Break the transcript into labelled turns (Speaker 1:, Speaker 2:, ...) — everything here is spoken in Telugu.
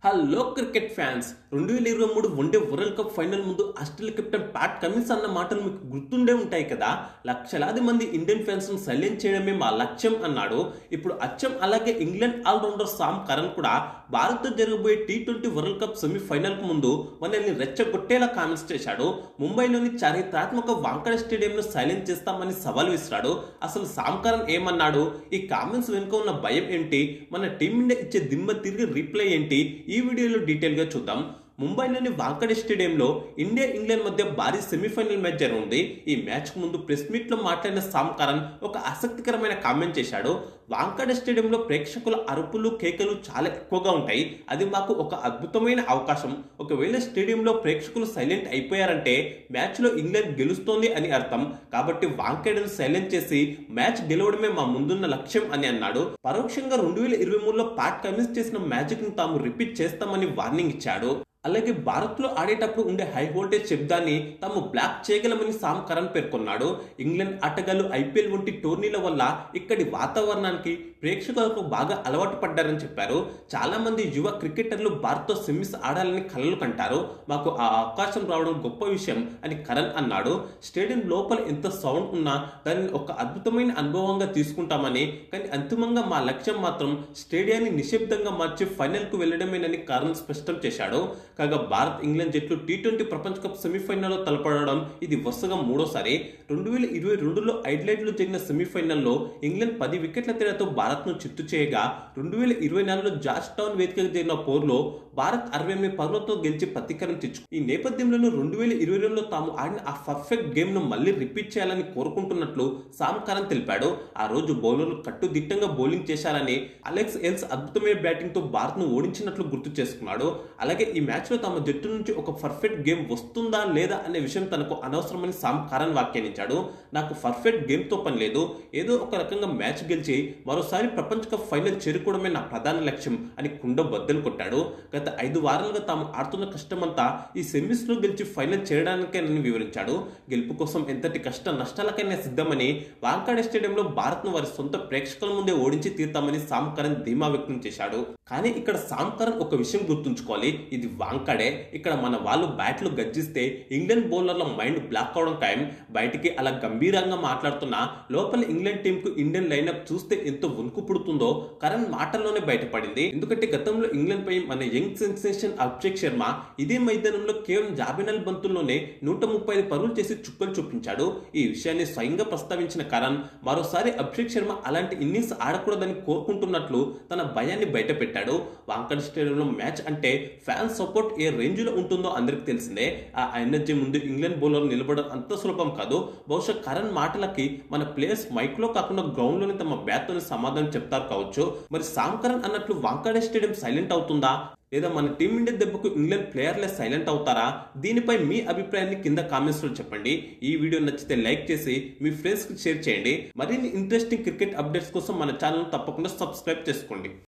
Speaker 1: Hello cricket fans 2023 one day world cup final ముందు ఆస్ట్రేలియా కెప్టెన్ ప్యాట్ కమిన్స్ అన్న మాటలు మీకు గుర్తుండే ఉంటాయి కదా. లక్షలాది మంది ఇండియన్ ఫ్యాన్స్ ను సైలెంట్ చేయడమే మా లక్ష్యం అన్నాడు. ఇప్పుడు అచ్చం అలాగే ఇంగ్లాండ్ ఆల్రౌండర్ సామ్ కరన్ కూడా భారత్ తో జరగబోయే టీ20 వరల్డ్ కప్ సెమీఫైనల్ కు ముందు మనల్ని రెచ్చగొట్టేలా కామెంట్స్ చేశాడు. ముంబైలోని చారిత్రాత్మక వాంకడే స్టేడియం ను సైలెంట్ చేస్తామని సవాల్ విసిరాడు. అసలు సామ్ కరన్ ఏమన్నాడు, ఈ కామెంట్స్ వెనుక ఉన్న భయం ఏంటి, మన టీమిండియా ఇచ్చే దిమ్మ తిరిగి రీప్లై ఏంటి, ఈ వీడియోలో డీటెయిల్ గా చూద్దాం. ముంబైలోని వాంకడే స్టేడియంలో ఇండియా ఇంగ్లాండ్ మధ్య భారీ సెమీఫైనల్ మ్యాచ్ జరగనుంది. ఈ మ్యాచ్ కు ముందు ప్రెస్ మీట్ లో మాట్లాడిన సామ్ కరన్ ఒక ఆసక్తికరమైన కామెంట్ చేశాడు. వాంకడే స్టేడియంలో ప్రేక్షకుల అరుపులు కేకలు చాలా ఎక్కువగా ఉంటాయి. అది మాకు ఒక అద్భుతమైన అవకాశం. ఒకవేళ స్టేడియంలో ప్రేక్షకులు సైలెంట్ అయిపోయారంటే మ్యాచ్ లో ఇంగ్లాండ్ గెలుస్తోంది అని అర్థం. కాబట్టి వాంకడేను సైలెంట్ చేసి మ్యాచ్ గెలవడమే మా ముందున్న లక్ష్యం అని అన్నాడు. పరోక్షంగా 2023లో ప్యాట్ కమిన్స్ చేసిన మ్యాజిక్ ను తాము రిపీట్ చేస్తామని వార్నింగ్ ఇచ్చాడు. అలాగే భారత్ లో ఆడేటప్పుడు ఉండే హై వోల్టేజ్ శబ్దాన్ని తాము బ్లాక్ చేయగలమని సామ్ కరన్ పేర్కొన్నాడు. ఇంగ్లాండ్ ఆటగాళ్లు ఐపీఎల్ వంటి టోర్నీల వల్ల ఇక్కడి వాతావరణానికి ప్రేక్షకులకు బాగా అలవాటు పడ్డారని చెప్పారు. చాలా మంది యువ క్రికెటర్లు భారత్ తో సెమీస్ ఆడాలని కలలు కంటారు. మాకు ఆ అవకాశం రావడం గొప్ప విషయం అని కరన్ అన్నాడు. స్టేడియం లోపల ఎంత సౌండ్ ఉన్నా దానిని ఒక అద్భుతమైన అనుభవంగా తీసుకుంటామని, కానీ అంతిమంగా మా లక్ష్యం మాత్రం స్టేడియాన్ని నిశ్శబ్దంగా మార్చి ఫైనల్ కు వెళ్లడమేనని కరన్ స్పష్టం చేశాడు. కాగా భారత్ ఇంగ్లాండ్ జట్లు టీ20 ప్రపంచ కప్ సెమీఫైనల్లో తలపడడం ఇది వరుసగా మూడోసారి. 2022లో ఐర్లాండ్ లో జరిగిన సెమీఫైనల్లో ఇంగ్లాండ్ 10 వికెట్ల తేడాతో భారత్ ను చిత్తు చేయగా 2024లో జార్జ్ టౌన్ వేదికగా జరిగిన పోరులో భారత్ 68 పరుగులతో గెలిచి ప్రతీకారం తెచ్చుకుంది. ఈ నేపథ్యంలోనూ 2022లో తాము ఆడిన ఆ పర్ఫెక్ట్ గేమ్ ను మళ్లీ రిపీట్ చేయాలని కోరుకుంటున్నట్లు సామ్ కరన్ తెలిపాడు. ఆ రోజు బౌలర్లు కట్టుదిట్టంగా బౌలింగ్ చేశారని, అలెక్స్ ఎల్స్ అద్భుతమైన బ్యాటింగ్ తో భారత్ ను ఓడించినట్లు గుర్తు చేసుకున్నాడు. అలాగే ఈ మ్యాచ్ లో తమ జట్టు నుంచి ఒక పర్ఫెక్ట్ గేమ్ వస్తుందా లేదా అనే విషయం తనకు అనవసరమని సామ్ కరన్ వ్యాఖ్యానించాడు. నాకు పర్ఫెక్ట్ గేమ్ తో పని లేదు, ఏదో ఒక రకంగా మ్యాచ్ గెలిచి మరోసారి ప్రపంచ కప్ ఫైనల్ చేరుకోవడమే నా ప్రధాన లక్ష్యం అని కుండ బద్దలు కొట్టాడు. గత 5 వారాలుగా తాము ఆడుతున్న కష్టమంతా ఈ సెమీస్ లో గెలిచి ఫైనల్ చేయడానికేనని వివరించాడు. గెలుపు కోసం ఎంతటి కష్ట నష్టాలకైనా సిద్ధమని, వాంకడే స్టేడియంలో భారత్ ను వారి సొంత ప్రేక్షకుల ముందే ఓడించి తీర్తామని సామ్ కరన్ ధీమా వ్యక్తం చేశాడు. కానీ ఇక్కడ సామ్ కరన్ ఒక విషయం గుర్తుంచుకోవాలి, ఇది వాంకడే. ఇక్కడ మన వాళ్ళు బ్యాట్లు గర్జిస్తే ఇంగ్లాండ్ బౌలర్ల మైండ్ బ్లాక్ అవడం ఖాయం. బయటికి అలా గంభీరంగా మాట్లాడుతున్నా లోపల ఇంగ్లాండ్ టీం కు ఇండియన్ లైనప్ చూస్తే ఎంతో వణుకు పుడుతుందో కరణ్ మాటల్లోనే బయటపడింది. ఎందుకంటే గతంలో ఇంగ్లాండ్ పై మన యంగ్ సెన్సేషన్ అభిషేక్ శర్మ ఇదే మైదానంలో కేవలం 54 బంతుల్లోనే 135 పరుగులు చేసి చుక్కలు చూపించాడు. ఈ విషయాన్ని స్వయంగా ప్రస్తావించిన కరణ్ మరోసారి అభిషేక్ శర్మ అలాంటి ఇన్నింగ్స్ ఆడకూడదని కోరుకుంటున్నట్లు తన భయాన్ని బయటపెట్టాడు. వాంకడే స్టేడియంలో మ్యాచ్ అంటే ఫ్యాన్స్ సపోర్ట్ ఏ రేంజ్ లో ఉంటుందో అందరికి తెలిసిందే. ఆ ఎనర్జీ ముందు ఇంగ్లాండ్ బౌలర్ నిలబడడం అంత సులభం కాదు. బహుశా కరణ్ మాటలకి మన ప్లేయర్స్ మైక్ లో కాకుండా గ్రౌండ్ లోనే తమ బ్యాట్ తోనే సమాధానం చెప్తారు కావచ్చు. మరి సామ్ కరణ్ అన్నట్లు వాంకడే స్టేడియం సైలెంట్ అవుతుందా, లేదా మన టీమిండియా దెబ్బకు ఇంగ్లాండ్ ప్లేయర్లే సైలెంట్ అవుతారా? దీనిపై మీ అభిప్రాయాన్ని కింద కామెంట్స్ లో చెప్పండి. ఈ వీడియో నచ్చితే లైక్ చేసి మీ ఫ్రెండ్స్ కి షేర్ చేయండి. మరిన్ని ఇంట్రెస్టింగ్ క్రికెట్ అప్డేట్స్ కోసం మన ఛానల్ తప్పకుండా సబ్స్క్రైబ్ చేసుకోండి.